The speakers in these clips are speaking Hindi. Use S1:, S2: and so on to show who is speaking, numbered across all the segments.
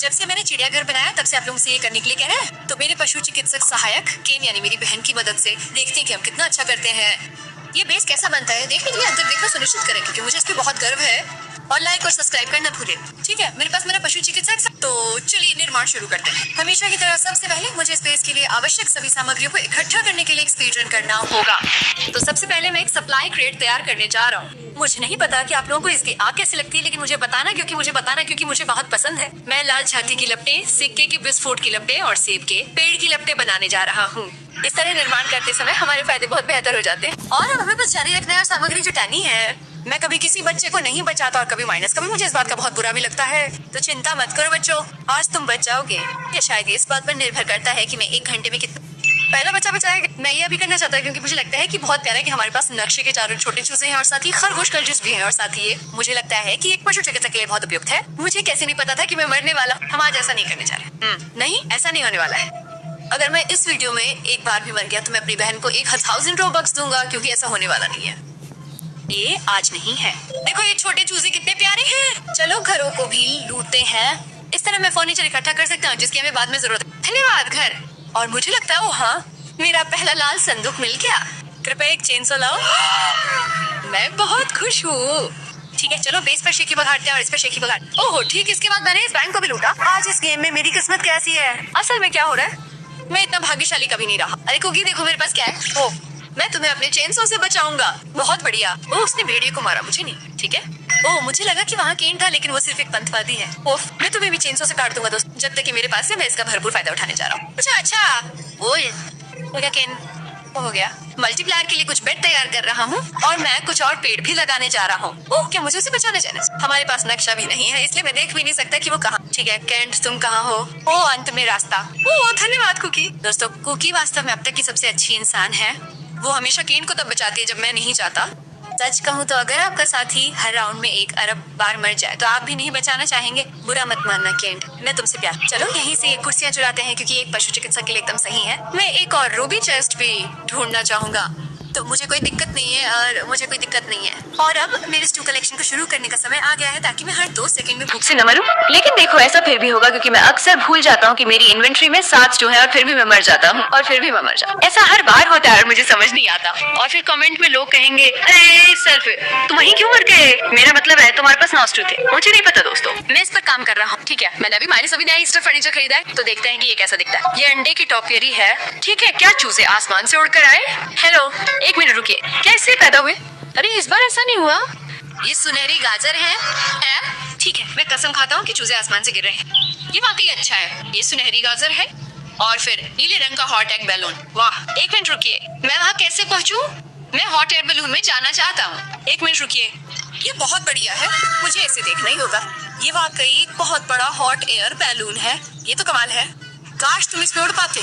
S1: जब से मैंने चिड़ियाघर बनाया तब से आप लोगों से ये करने के लिए कह रहे हैं। तो मेरे पशु चिकित्सक सहायक केन यानी मेरी बहन की मदद से देखते हैं कि हम कितना अच्छा करते हैं। ये बेस कैसा बनता है देखने के लिए अंदर देखना सुनिश्चित करें, क्योंकि मुझे इस पे बहुत गर्व है। और लाइक और सब्सक्राइब करना भूलें। ठीक है, मेरे पास मेरा पशु चिकित्सक। तो चलिए निर्माण शुरू करते हैं। हमेशा की तरह सबसे पहले मुझे स्पेस के लिए आवश्यक सभी सामग्रियों को इकट्ठा करने के लिए एक स्पीड रन करना होगा। तो सबसे पहले मैं एक सप्लाई क्रेट तैयार करने जा रहा हूँ। मुझे नहीं पता कि आप लोगों को इसकी आग कैसे लगती है, लेकिन मुझे बताना क्योंकि मुझे बहुत पसंद है। मैं लाल छाती की लपटें, सिक्के की विस्फोट की लपटें और सेब के पेड़ की लपटें बनाने जा रहा हूँ। इस तरह निर्माण करते समय हमारे फायदे बहुत बेहतर हो जाते हैं और अब हमें बस जारी रखना है और सामग्री जुटानी है। मैं कभी किसी बच्चे को नहीं बचाता और कभी माइनस। कभी मुझे इस बात का बहुत बुरा भी लगता है। तो चिंता मत करो बच्चों, आज तुम बच जाओगे। या शायद इस बात पर निर्भर करता है कि मैं 1 घंटे में कितना पहला बच्चा बचाएगा। मैं ये अभी करना चाहता हूँ क्योंकि मुझे लगता है कि बहुत प्यारा है कि हमारे पास नक्शे के चारों छोटे चूजे हैं और साथ ही खरगोश कलजुस भी हैं और साथ ही ये मुझे लगता है कि एक पशु चिकित्सक के लिए बहुत उपयुक्त है। मुझे कैसे नहीं पता था कि मैं मरने वाला। हम आज ऐसा नहीं करने जा रहे। नहीं, ऐसा नहीं होने वाला है। अगर मैं इस वीडियो में एक बार भी मर गया तो मैं अपनी बहन को 1000 रोबक्स दूंगा, क्योंकि ऐसा होने वाला नहीं है। ये आज नहीं है। देखो ये छोटे चूजे कितने प्यारे हैं। चलो घरों को भी लूटते हैं। इस तरह मैं फर्नीचर इकट्ठा कर सकता हूँ जिसकी हमें बाद में जरूरत है। धन्यवाद घर। और मुझे लगता है हाँ, मेरा पहला लाल संदूक मिल गया। कृपया एक चेन सो लाओ। मैं बहुत खुश हूँ। ठीक है, चलो बेस पर शेखी बघाड़ते हैं और इस पर शेखी बघाड़। ओहो ठीक, इसके बाद मैंने इस बैंक को भी लूटा। आज इस गेम में मेरी किस्मत कैसी है। असल में क्या हो रहा है, मैं इतना भाग्यशाली कभी नहीं रहा। अरे कुकी देखो मेरे पास क्या है। ओह, मैं तुम्हें अपने चेनसो से बचाऊंगा। बहुत बढ़िया। ओह उसने भेड़िए को मारा, मुझे नहीं। ठीक है। ओह मुझे लगा कि वहाँ केन था, लेकिन वो सिर्फ एक पंथवादी है। ओह मैं तुम्हें भी चेनसो से काट दूंगा दोस्त, जब तक कि मेरे पास है। मैं इसका भरपूर फायदा उठाने जा रहा हूँ। अच्छा ओह हो गया केन, हो गया। मल्टीप्लायर के लिए कुछ बेड तैयार कर रहा हूँ और मैं कुछ और पेड़ भी लगाने जा रहा हूँ। ओह क्या मुझे उसे बचाने जाना। हमारे पास नक्शा भी नहीं है, इसलिए मैं देख भी नहीं सकता कि वो कहाँ। ठीक है केंट, तुम कहाँ हो। ओह अंत में रास्ता। ओह धन्यवाद कुकी। दोस्तों कुकी वास्तव में अब तक की सबसे अच्छी इंसान है। वो हमेशा केंट को तब बचाती है जब मैं नहीं चाहता। सच कहूँ तो अगर आपका साथी हर राउंड में 1 अरब बार मर जाए तो आप भी नहीं बचाना चाहेंगे। बुरा मत मानना केंट, मैं तुमसे प्यार। चलो यहीं से एक कुर्सियाँ चुराते हैं क्योंकि एक पशु चिकित्सक के लिए एकदम सही है। मैं एक और रूबी चेस्ट भी ढूंढना चाहूंगा, तो मुझे कोई दिक्कत नहीं है और अब मेरे स्टू कलेक्शन को शुरू करने का समय आ गया है, ताकि मैं हर 2 सेकंड में भूख से न मरूं। लेकिन देखो ऐसा फिर भी होगा, क्योंकि मैं अक्सर भूल जाता हूँ कि मेरी इन्वेंट्री में 7 स्टू है और फिर भी मैं मर जाता हूँ ऐसा हर बार होता है और मुझे समझ नहीं आता। और फिर कमेंट में लोग कहेंगे अरे सेल्फ तुम वहीं क्यों मर गए। मेरा मतलब है तुम्हारे पास 9 स्टू थे। मुझे नहीं पता दोस्तों, मैं इस पर काम कर रहा हूँ। ठीक है, मैंने अभी माइनस अभी नया ईस्टर फर्नीचर खरीदा है, तो देखते हैं कि ये कैसा दिखता है। ये अंडे की टॉपियरी है। ठीक है, क्या चूजे आसमान से उड़कर आए। हेलो 1 मिनट रुकिए, कैसे पैदा हुए। अरे इस बार ऐसा नहीं हुआ। ये सुनहरी गाजर है। ठीक है, मैं कसम खाता हूँ कि चूजे आसमान से गिर रहे हैं। ये वाकई अच्छा है। ये सुनहरी गाजर है और फिर नीले रंग का हॉट एयर बैलून। वाह 1 मिनट रुकिए, मैं वहाँ कैसे पहुँचूँ। मैं हॉट एयर बैलून में जाना चाहता हूँ। 1 मिनट रुकिए, ये बहुत बढ़िया है, मुझे इसे देखना ही होगा। ये वाकई एक बहुत बड़ा हॉट एयर बैलून है। ये तो कमाल है। काश तुम इसमें उड़ पाते।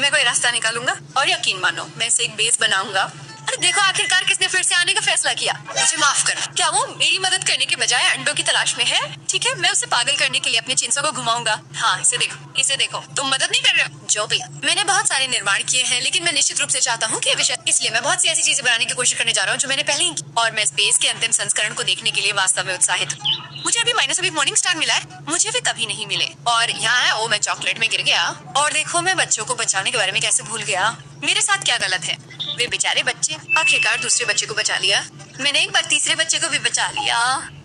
S1: मैं कोई रास्ता निकालूंगा और यकीन मानो मैं इसे एक बेस बनाऊंगा। अरे देखो आखिरकार किसने फिर से आने का फैसला किया। मुझे माफ करना। क्या वो मेरी मदद करने के बजाय अंडों की तलाश में है। ठीक है, मैं उसे पागल करने के लिए अपने चिंसों को घुमाऊंगा। हाँ इसे देखो, तुम मदद नहीं कर रहे हो। जो भी, मैंने बहुत सारे निर्माण किए हैं, लेकिन मैं निश्चित रूप से चाहता हूँ कि विषय, इसलिए मैं बहुत सी ऐसी चीजें बनाने की कोशिश करने जा रहा हूँ जो मैंने पहले ही की। और मैं स्पेस के अंतिम संस्करण को देखने के लिए वास्तव में उत्साहित हूँ। मुझे अभी मॉर्निंग स्टार मिला है, मुझे भी कभी नहीं मिले। और यहाँ है, ओ मैं चॉकलेट में गिर गया। और देखो मैं बच्चों को बचाने के बारे में कैसे भूल गया। मेरे साथ क्या गलत है। वे बेचारे बच्चे, आखिरकार दूसरे बच्चे को बचा लिया। मैंने एक बार तीसरे बच्चे को भी बचा लिया।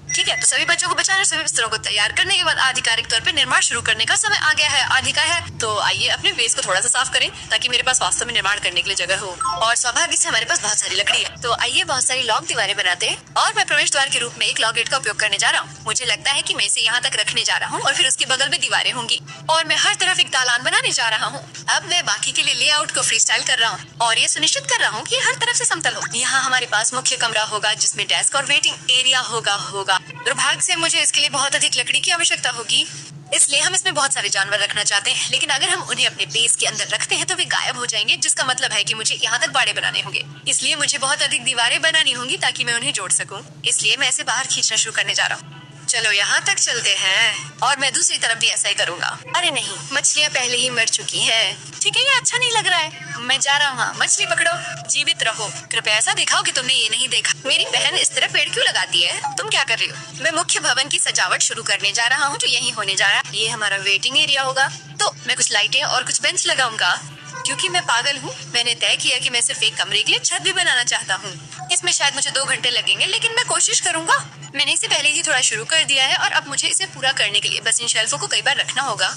S1: ठीक है, तो सभी बच्चों को बचाने, सभी बिस्तरों को तैयार करने के बाद आधिकारिक तौर पे निर्माण शुरू करने का समय आ गया है। आधिका है, तो आइए अपने बेस को थोड़ा सा साफ करें ताकि मेरे पास वास्तव में निर्माण करने के लिए जगह हो। और सौभाग्य से हमारे पास बहुत सारी लकड़ी है, तो आइए बहुत सारी लॉक दीवारें बनाते हैं। और मैं प्रवेश द्वार के रूप में एक लॉक गेट का उपयोग करने जा रहा हूँ। मुझे लगता है कि मैं इसे यहाँ तक रखने जा रहा हूँ और फिर उसके बगल में दीवारें होंगी और मैं हर तरफ एक दालान बनाने जा रहा हूँ। अब मैं बाकी के लिए लेआउट को फ्री स्टाइल कर रहा हूँ और ये सुनिश्चित कर रहा हूँ कि हर तरफ से समतल हो। यहाँ हमारे पास मुख्य कमरा होगा जिसमें डेस्क और वेटिंग एरिया होगा। दुर्भाग्य से मुझे इसके लिए बहुत अधिक लकड़ी की आवश्यकता होगी, इसलिए हम इसमें बहुत सारे जानवर रखना चाहते हैं। लेकिन अगर हम उन्हें अपने बेस के अंदर रखते हैं तो वे गायब हो जाएंगे, जिसका मतलब है कि मुझे यहाँ तक बाड़े बनाने होंगे। इसलिए मुझे बहुत अधिक दीवारें बनानी होंगी ताकि मैं उन्हें जोड़ सकूं। इसलिए मैं इसे बाहर खींचना शुरू करने जा रहा हूँ। चलो यहाँ तक चलते हैं और मैं दूसरी तरफ भी ऐसा ही करूँगा। अरे नहीं, मछलियाँ पहले ही मर चुकी हैं। ठीक है, ये अच्छा नहीं लग रहा है। मैं जा रहा हूँ। मछली पकड़ो, जीवित रहो। कृपया ऐसा दिखाओ कि तुमने ये नहीं देखा। मेरी बहन इस तरह पेड़ क्यों लगाती है? तुम क्या कर रही हो? मैं मुख्य भवन की सजावट शुरू करने जा रहा हूँ जो यही होने जा रहा है। ये हमारा वेटिंग एरिया होगा, तो मैं कुछ लाइटें और कुछ बेंच लगाऊंगा। क्योंकि मैं पागल हूँ, मैंने तय किया कि मैं सिर्फ एक कमरे के लिए छत भी बनाना चाहता हूँ। इसमें शायद मुझे 2 घंटे लगेंगे, लेकिन मैं कोशिश करूंगा। मैंने इसे पहले ही थोड़ा शुरू कर दिया है और अब मुझे इसे पूरा करने के लिए बस इन शेल्फों को कई बार रखना होगा।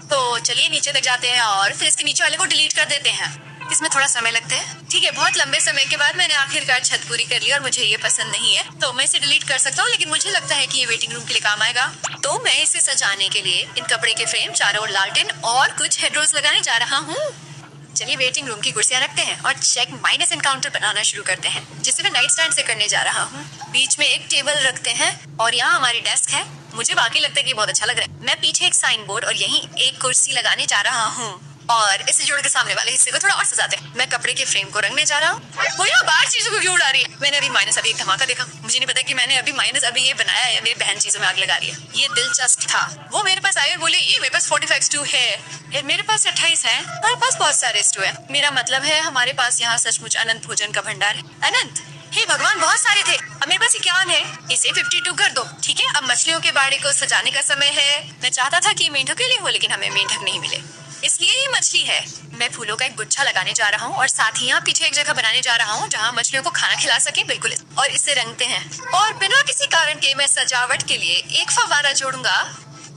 S1: तो चलिए नीचे तक जाते हैं और फिर इसके नीचे वाले को डिलीट कर देते हैं। इसमें थोड़ा समय लगता है। ठीक है, बहुत लंबे समय के बाद मैंने आखिरकार छत पूरी कर ली और मुझे ये पसंद नहीं है, तो मैं इसे डिलीट कर सकता हूँ, लेकिन मुझे लगता है कि ये वेटिंग रूम के लिए काम आएगा। तो मैं इसे सजाने के लिए इन कपड़े के फ्रेम, चारों ओर लालटेन और कुछ हेडरोज लगाने जा रहा हूँ। चलिए वेटिंग रूम की कुर्सियां रखते हैं और चेक माइनस एनकाउंटर बनाना शुरू करते हैं, जिसे मैं नाइट स्टैंड से करने जा रहा हूँ। बीच में एक टेबल रखते हैं और यहाँ हमारी डेस्क है। मुझे वाकई लगता है कि बहुत अच्छा लग रहा है। मैं पीछे एक साइन बोर्ड और यहीं एक कुर्सी लगाने जा रहा हूँ और इसे जोड़ के सामने वाले हिस्से को थोड़ा और सजाते हैं। मैं कपड़े के फ्रेम को रंगने जा रहा हूँ। वो यहाँ बाहर चीजों को क्यों उड़ा रही है? मैंने अभी माइनस अभी एक धमाका देखा। मुझे नहीं पता कि मैंने अभी माइनस अभी ये बनाया है, मेरी बहन चीजों में आग लगा रही है। ये दिलचस्प था। वो मेरे पास आए और बोले ये मेरे पास 45 स्टू है, मेरे पास 28 है, हमारे पास बहुत सारे स्टू है। मेरा मतलब है हमारे पास यहाँ सचमुच अनंत भोजन का भंडार है। अनंत, हे भगवान, बहुत सारे थे। अब मेरे पास 51 है। इसे 52 कर दो। ठीक है, अब मछलियों के बाड़े को सजाने का समय है। मैं चाहता था कि मेंढक के लिए हो, लेकिन हमें मेंढक नहीं मिले, इसलिए ये मछली है। मैं फूलों का एक गुच्छा लगाने जा रहा हूँ और साथ ही यहाँ पीछे एक जगह बनाने जा रहा हूँ जहाँ मछलियों को खाना खिला सके। बिल्कुल, और इसे रंगते हैं और बिना किसी कारण के मैं सजावट के लिए एक फव्वारा जोड़ूंगा।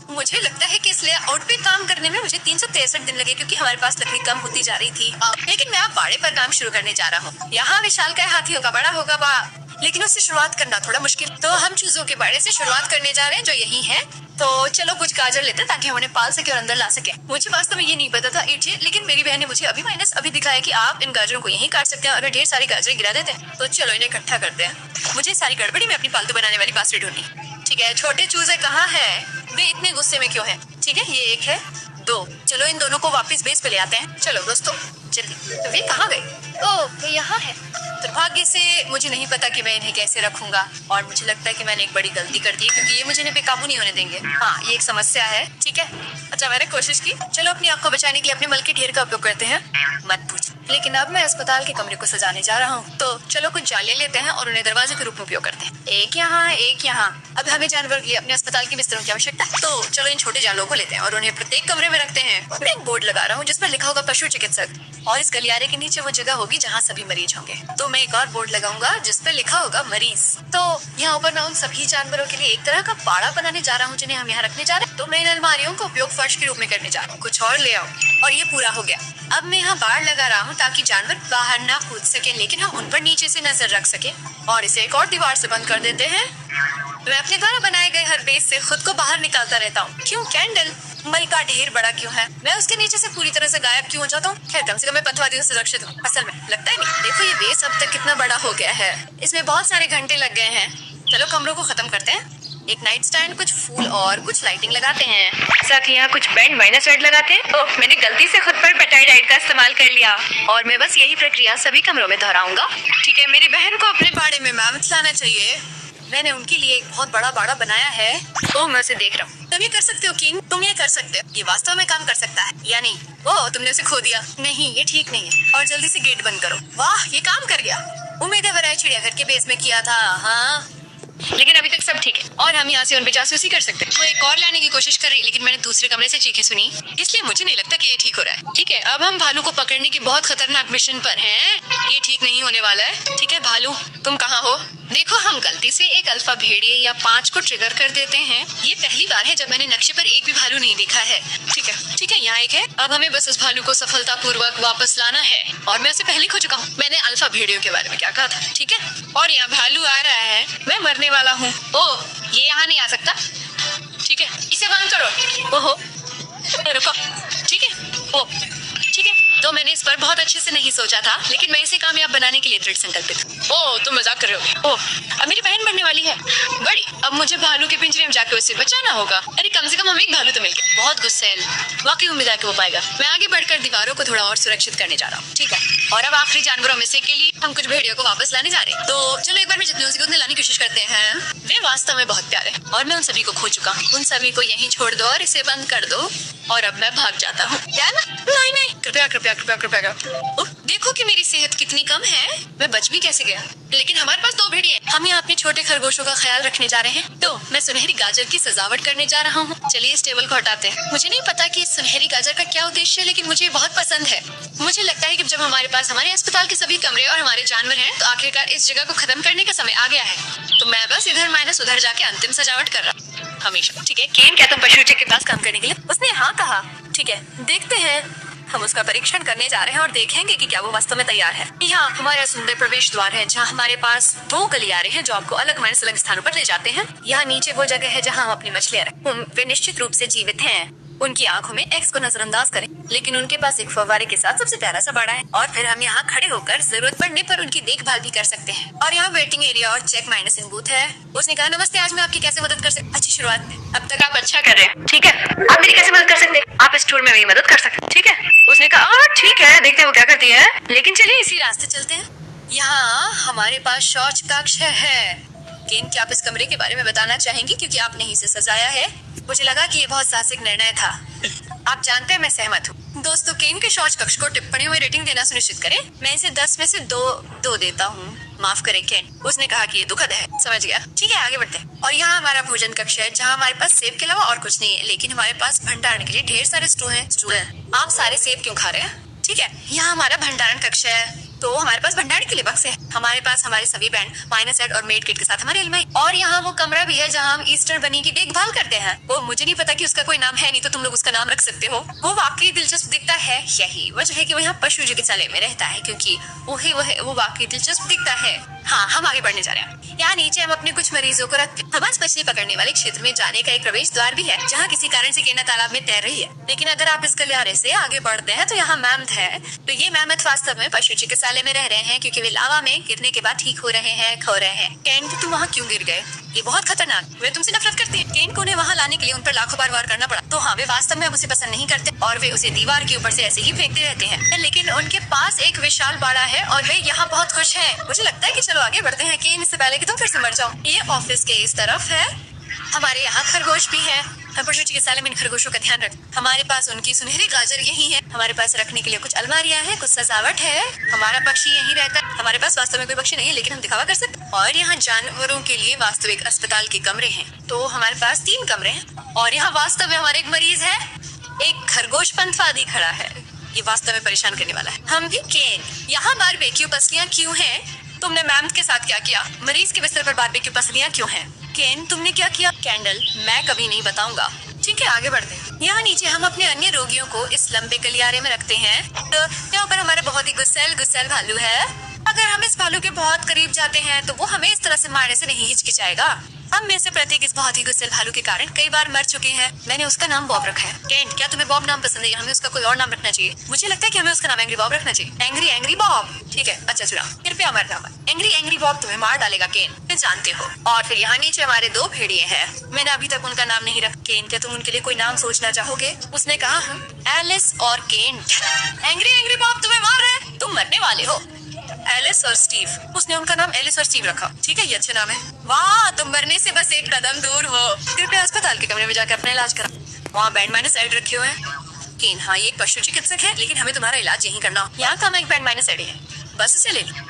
S1: मुझे लगता है कि इसलिए आउट पे काम करने में मुझे 363 दिन लगे, क्योंकि हमारे पास लकड़ी कम होती जा रही थी। लेकिन मैं अब बाड़े पर काम शुरू करने जा रहा हूँ। यहाँ विशालकाय हाथी होगा, बड़ा होगा, वाह, लेकिन उससे शुरुआत करना थोड़ा मुश्किल। तो हम चूजों के बाड़े से शुरुआत करने जा रहे हैं जो यही है। तो चलो कुछ गाजर लेते हैं ताकि हम उन्हें पाल सके और अंदर ला सके। मुझे वास्तव में ये नहीं पता था लेकिन मेरी बहन ने मुझे अभी माइनस अभी दिखाया कि आप इन गाजरों को यहीं काट सकते हैं और ढेर सारी गाजरें गिरा देते हैं। तो चलो इन्हें इकट्ठा करते हैं। मुझे सारी गड़बड़ी में अपनी पालतू बनाने वाली बांसुरी ढूंढनी। ठीक है, छोटे चूजे कहाँ है? वे इतने गुस्से में क्यों है? ठीक है, ये 1 है, 2। चलो इन दोनों को वापस बेस पे ले आते हैं। चलो दोस्तों, जल्दी। तो वे कहाँ गए? ओह, वे यहाँ है। दुर्भाग्य से मुझे नहीं पता कि मैं इन्हें कैसे रखूंगा और मुझे लगता है कि मैंने एक बड़ी गलती कर दी है, क्योंकि ये मुझे इन्हें बेकाबू नहीं होने देंगे। हाँ, ये एक समस्या है। ठीक है, अच्छा मैंने कोशिश की। चलो अपनी आँख को बचाने के लिए अपने मल के ढेर का उपयोग करते हैं। मत पूछ। लेकिन अब मैं अस्पताल के कमरे को सजाने जा रहा हूँ, तो चलो कुछ जालियां लेते हैं और उन्हें दरवाजे के रूप में उपयोग करते हैं। एक यहाँ, एक यहाँ। अब हमें जानवर के लिए अपने अस्पताल के बिस्तरों की आवश्यकता है, तो चलो इन छोटे जानवरों को लेते हैं और उन्हें प्रत्येक कमरे में रखते हैं। मैं एक बोर्ड लगा रहा हूँ जिस पर लिखा होगा पशु चिकित्सक, और इस गलियारे के नीचे वो जगह होगी जहाँ सभी मरीज होंगे। तो मैं एक और बोर्ड लगाऊंगा जिस पर लिखा होगा मरीज। तो यहाँ ऊपर मैं उन सभी जानवरों के लिए एक तरह का बाड़ा बनाने जा रहा हूँ जिन्हें हम यहाँ रखने जा रहे हैं। तो मैं इन अलमारियों का उपयोग फर्श के रूप में करने जा रहा हूँ। कुछ और ले आओ। और ये पूरा हो गया। अब मैं यहाँ बाड़ लगा रहा हूँ ताकि जानवर बाहर ना कूद सके, लेकिन हम उन पर नीचे से नजर रख सके। और इसे एक और दीवार से बंद कर देते हैं। मैं अपने द्वारा बनाए गए हर बेस से खुद को बाहर निकालता रहता हूँ। क्यों? कैंडल मल का ढेर बड़ा क्यों है? मैं उसके नीचे से पूरी तरह से गायब क्यों हो जाता हूँ? खैर, कम से कम मैं पथवादियों से सुरक्षित हूँ। असल में लगता ही नहीं। देखो ये बेस अब तक कितना बड़ा हो गया है। इसमें बहुत सारे घंटे लग गए हैं। चलो कमरों को खत्म करते हैं। एक नाइट स्टैंड, कुछ फूल और कुछ लाइटिंग लगाते हैं। साथ ही यहाँ कुछ बैंड माइनस रेड लगाते हैं। ओह, मैंने गलती से खुद पर पेटाइडाइट का इस्तेमाल कर लिया और मैं बस यही प्रक्रिया सभी कमरों में दोहराऊंगा। ठीक है, मेरी बहन को अपने बाड़े में मैमथ लाना चाहिए। मैंने उनके लिए एक बहुत बड़ा बाड़ा बनाया है। ओह, मैं उसे देख रहा हूँ। तुम ये कर सकते हो किंग, तुम ये कर सकते हो। ये वास्तव में काम कर सकता है या नहीं? ओह, तुमने उसे खो दिया। नहीं, ये ठीक नहीं है। और जल्दी से गेट बंद करो। वाह, ये काम कर गया। उम्मीद है वह चिड़ियाघर के बेस में किया था। हाँ, लेकिन अभी तक सब ठीक है और हम यहाँ से उन पे जासूसी कर सकते हैं। वो एक और लाने की कोशिश कर रही, लेकिन मैंने दूसरे कमरे से चीखें सुनी, इसलिए मुझे नहीं लगता कि ये ठीक हो रहा है। ठीक है, अब हम भालू को पकड़ने की बहुत खतरनाक मिशन पर हैं। ये ठीक नहीं होने वाला है। ठीक है भालू, तुम कहाँ हो? देखो, हम गलती से एक अल्फा भेड़िए या 5 को ट्रिगर कर देते हैं। ये पहली बार है जब मैंने नक्शे पर एक भी भालू नहीं देखा है। ठीक है, यहाँ एक है। अब हमें बस उस भालू को सफलतापूर्वक वापस लाना है और मैं उसे पहले खो चुका हूँ। मैंने अल्फा भेड़ियों के बारे में क्या कहा था? ठीक है, और यहाँ भालू आ रहा है। मैं मरने वाला हूँ। ओह, ये यहाँ नहीं आ सकता। ठीक है, इसे बंद करो। ओहो, रुको। ठीक है, ओह ठीक है। तो मैंने इस पर बहुत अच्छे से नहीं सोचा था, लेकिन मैं इसे कामयाब बनाने के लिए दृढ़ संकल्पित हूँ। ओह, तुम मजाक कर रहे हो? ओह, अब मेरी बहन बनने वाली है। बड़ी, अब मुझे भालू के पिंजरे में जाकर उसे बचाना होगा। अरे कम से कम हमें एक भालू तो मिल गया। बहुत गुस्सैल, वाकई उम्मीद है कि वो पाएगा। मैं आगे बढ़कर दीवारों को थोड़ा और सुरक्षित करने जा रहा हूँ। ठीक है, और अब आखिरी जानवरों में से के लिए हम कुछ भेड़ियों को वापस लाने जा रहे हैं। तो चलो एक बार में जितने हो सके उतने लाने की कोशिश करते हैं। वे वास्तव में बहुत प्यारे और मैं उन सभी को खो चुका हूँ। उन सभी को यहीं छोड़ दो और इसे बंद कर दो और अब मैं भाग जाता हूँ। क्या ना? नहीं नहीं, कृपया कृपया कृपया कृपया। देखो कि मेरी सेहत कितनी कम है, मैं बच भी कैसे गया। लेकिन हमारे पास 2 भेड़िए हैं। हम यहाँ अपने छोटे खरगोशों का ख्याल रखने जा रहे हैं। तो मैं सुनहरी गाजर की सजावट करने जा रहा हूँ। चलिए इस टेबल को हटाते हैं। मुझे नहीं पता कि इस सुनहरी गाजर का क्या उद्देश्य है, लेकिन मुझे बहुत पसंद है। मुझे लगता है कि जब हमारे पास हमारे अस्पताल के सभी कमरे और हमारे जानवर हैं, तो आखिरकार इस जगह को खत्म करने का समय आ गया है। तो मैं बस इधर माइनस उधर जाके अंतिम सजावट कर रहा हूँ हमेशा। ठीक है केन, क्या तुम पशु चिकित्सक के पास काम करने के लिए? उसने हाँ कहा। ठीक है, देखते हैं। हम उसका परीक्षण करने जा रहे हैं और देखेंगे कि क्या वो वास्तव में तैयार है। यहाँ हमारा सुंदर प्रवेश द्वार है, जहाँ हमारे पास 2 गलियारे हैं जो आपको अलग अलग स्थानों पर ले जाते हैं। यहाँ नीचे वो जगह है जहाँ हम अपनी मछलियाँ रखें। वे निश्चित रूप से जीवित हैं। उनकी आंखों में एक्स को नजरअंदाज करें, लेकिन उनके पास एक फव्वारे के साथ सबसे प्यारा सा बड़ा है। और फिर हम यहाँ खड़े होकर जरूरत पड़ने पर उनकी देखभाल भी कर सकते हैं। और यहाँ वेटिंग एरिया और चेक माइनस इन बूथ है। उसने कहा, नमस्ते, आज मैं आपकी कैसे मदद कर सकती? अच्छी शुरुआत, अब तक आप अच्छा कर रहे हैं। ठीक है, आप मेरी कैसे मदद कर सकते? आप इस टूर में मेरी मदद कर सकते। ठीक है, उसने कहा, ठीक है, देखते हैं वो क्या करती है। लेकिन चलिए इसी रास्ते चलते हैं। यहाँ हमारे पास शौच कक्ष है। केन, क्या आप इस कमरे के बारे में बताना चाहेंगी, क्योंकि आपने ही इसे सजाया है? मुझे लगा कि ये बहुत साहसिक निर्णय था। आप जानते हैं मैं सहमत हूँ। दोस्तों, केन के शौच कक्ष को टिप्पणियों में रेटिंग देना सुनिश्चित करें। मैं इसे 10 में से 2 देता हूँ। माफ करें केन, उसने कहा कि ये दुखद है। समझ गया। ठीक है, आगे बढ़ते हैं। और यहाँ हमारा भोजन कक्ष है, जहाँ हमारे पास सेब के अलावा और कुछ नहीं है, लेकिन हमारे पास भंडारण के लिए ढेर सारे स्टूल हैं। आप सारे सेब क्यों खा रहे हैं? ठीक है, यहाँ हमारा भंडारण कक्ष है, तो हमारे पास भंडारण के लिए बक्स है। हमारे पास हमारे सभी बैंड, माइनस सेट और मेड किट के साथ हमारी अलमारी। और यहाँ वो कमरा भी है जहाँ हम ईस्टर बनी की देखभाल करते हैं। वो मुझे नहीं पता कि उसका कोई नाम है, नहीं तो तुम लोग उसका नाम रख सकते हो। वो वाकई दिलचस्प दिखता है। यही वजह है कि वो यहाँ पशु चिकित्सालय में रहता है, क्योंकि वो वाकई दिलचस्प दिखता है। हाँ, हम आगे बढ़ने जा रहे हैं। यहाँ नीचे हम अपने कुछ मरीजों को रखते हैं। हमारे मछली पकड़ने वाले क्षेत्र में जाने का एक प्रवेश द्वार भी है, जहाँ किसी कारण से केना तालाब में तैर रही है। लेकिन अगर आप इस गलियारे से आगे बढ़ते हैं तो यहाँ मैमथ है। तो ये मैमथ वास्तव में पशु चिकित्सालय में रह रहे हैं, क्योंकि वे लावा में गिरने के बाद ठीक हो रहे हैं, खो रहे हैं। केन, तुम वहाँ क्यों गिर गए? ये बहुत खतरनाक। वे तुमसे नफरत करते हैं। केन को उन्हें वहाँ लाने के लिए उन पर लाखों बार वार करना पड़ा। तो हाँ, वे वास्तव में उसे पसंद नहीं करते और वे उसे दीवार के ऊपर से ऐसे ही फेंकते रहते हैं। लेकिन उनके पास एक विशाल बाड़ा है और वे यहाँ बहुत खुश हैं। मुझे लगता है कि चलो आगे बढ़ते हैं केन, इससे पहले कि तुम फिर से मर जाओ। ये ऑफिस के इस तरफ है। हमारे यहाँ खरगोश भी है। हम पशु चिकित्सालय में इन खरगोशों का ध्यान रख। हमारे पास उनकी सुनहरी गाजर यही है। हमारे पास रखने के लिए कुछ अलमारियाँ हैं, कुछ सजावट है। हमारा पक्षी यही रहता है। हमारे पास वास्तव में कोई पक्षी नहीं है, लेकिन हम दिखावा कर सकते हैं। और यहाँ जानवरों के लिए वास्तविक अस्पताल के कमरे हैं। तो हमारे पास 3 कमरे हैं। और यहाँ वास्तव में हमारे एक मरीज है। एक खरगोश पंथवादी खड़ा है। ये वास्तव में परेशान करने वाला है। हम भी केन, यहाँ बारबेक्यू पसलियाँ क्यों हैं? तुमने मैम के साथ क्या किया? मरीज के बिस्तर पर बारबेक्यू पसलियाँ क्यों हैं? केन, तुमने क्या किया? कैंडल, मैं कभी नहीं बताऊंगा। ठीक है, आगे बढ़ते हैं। यहाँ नीचे हम अपने अन्य रोगियों को इस लंबे गलियारे में रखते हैं। तो यहाँ पर हमारा बहुत ही गुस्सैल भालू है। अगर हम इस भालू के बहुत करीब जाते हैं तो वो हमें इस तरह से मारने से नहीं हिचकिचाएगा। हम में से प्रत्येक इस बहुत ही गुस्सैल भालू के कारण कई बार मर चुके हैं। मैंने उसका नाम बॉब रखा है। केन, क्या तुम्हें बॉब नाम पसंद है? हमें उसका कोई और नाम रखना चाहिए। मुझे लगता है कि हमें उसका नाम एंग्री बॉब रखना चाहिए। एंग्री बॉब, ठीक है, अच्छा चुना। कृपया मरना मत। एंग्री बॉब तुम्हें मार डालेगा केन, तुम जानते हो। और फिर यहाँ नीचे हमारे 2 भेड़िए हैं। मैंने अभी तक उनका नाम नहीं रखा। केन, क्या तुम उनके लिए कोई नाम सोचना चाहोगे? उसने कहा, एलिस और केन। एंग्री बॉब तुम्हें मार रहे हैं, तुम मरने वाले हो। एलिस और स्टीव, उसने उनका नाम एलिस और स्टीव रखा। ठीक है, ये अच्छे नाम है। वाह, तुम मरने से बस एक कदम दूर हो। कृपया अस्पताल के कमरे में जाकर अपना इलाज करा। वहाँ बैंड माइनस साइड रखे हुए हैं। केन, हाँ, ये एक पशु चिकित्सक है, लेकिन हमें तुम्हारा इलाज यहीं करना हो। यहाँ का एक बैंड माइनस साइड है, बस इसे ले लो।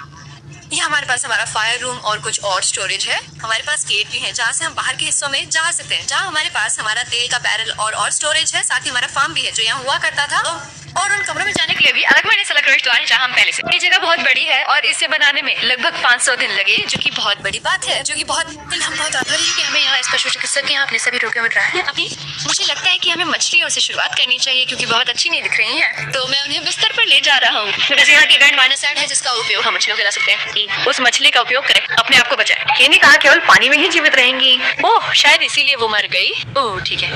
S1: ये हमारे पास हमारा फायर रूम और कुछ और स्टोरेज है। हमारे पास गेट भी है, जहाँ से हम बाहर के हिस्सों में जा सकते हैं। जहाँ हमारे पास हमारा तेल का बैरल और स्टोरेज है। साथ ही हमारा फार्म भी है, जो यहाँ हुआ करता था। और उन कमरों में जाने के लिए भी अलग प्रवेश द्वार है, जहाँ हम पहले से। ये जगह बहुत बड़ी है और इसे बनाने में लगभग 500 दिन लगे, जो कि बहुत बड़ी बात है। हम बहुत आभारी हैं कि हमें यहाँ इस पशु चिकित्सक के यहाँ अपने सभी रोगियों में रखा है। अभी मुझे लगता है कि हमें मछलियों से शुरुआत करनी चाहिए, क्योंकि बहुत अच्छी नहीं दिख रही है। तो मैं उन्हें बिस्तर पर ले जा रहा हूँ। यहाँ की बैंड माइनस साइड है, जिसका उपयोग हम मछलियों के ला सकते हैं। उस मछली का उपयोग करें, अपने आप को बचाए। केन ने कहा केवल पानी में ही जीवित रहेंगी। ओह, शायद इसीलिए वो मर गई। ओह, ठीक है,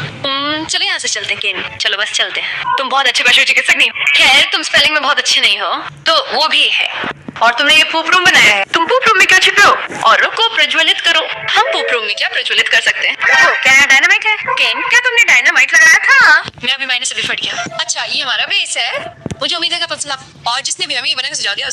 S1: चलो यहाँ से चलते हैं केन। चलो बस चलते हैं। तुम बहुत अच्छे पशु चिकित्सक नहीं हो। खैर, तुम स्पेलिंग में बहुत अच्छे नहीं हो, तो वो भी है। और तुमने ये पूप रूम बनाया है। तुम पूप रूम में क्या छिपे हो? और को प्रज्वलित करो। हम पूप रूम में क्या प्रज्वलित कर सकते हैं? क्या यहाँ डायनामाइट है? केन, क्या तुमने डायनामाइट लगाया था? मैं अभी माइनस से भी फट गया। अच्छा, ये हमारा बेस है। मुझे उम्मीद है कि और जिसने भी हमें ये बनाने का सुझाव दिया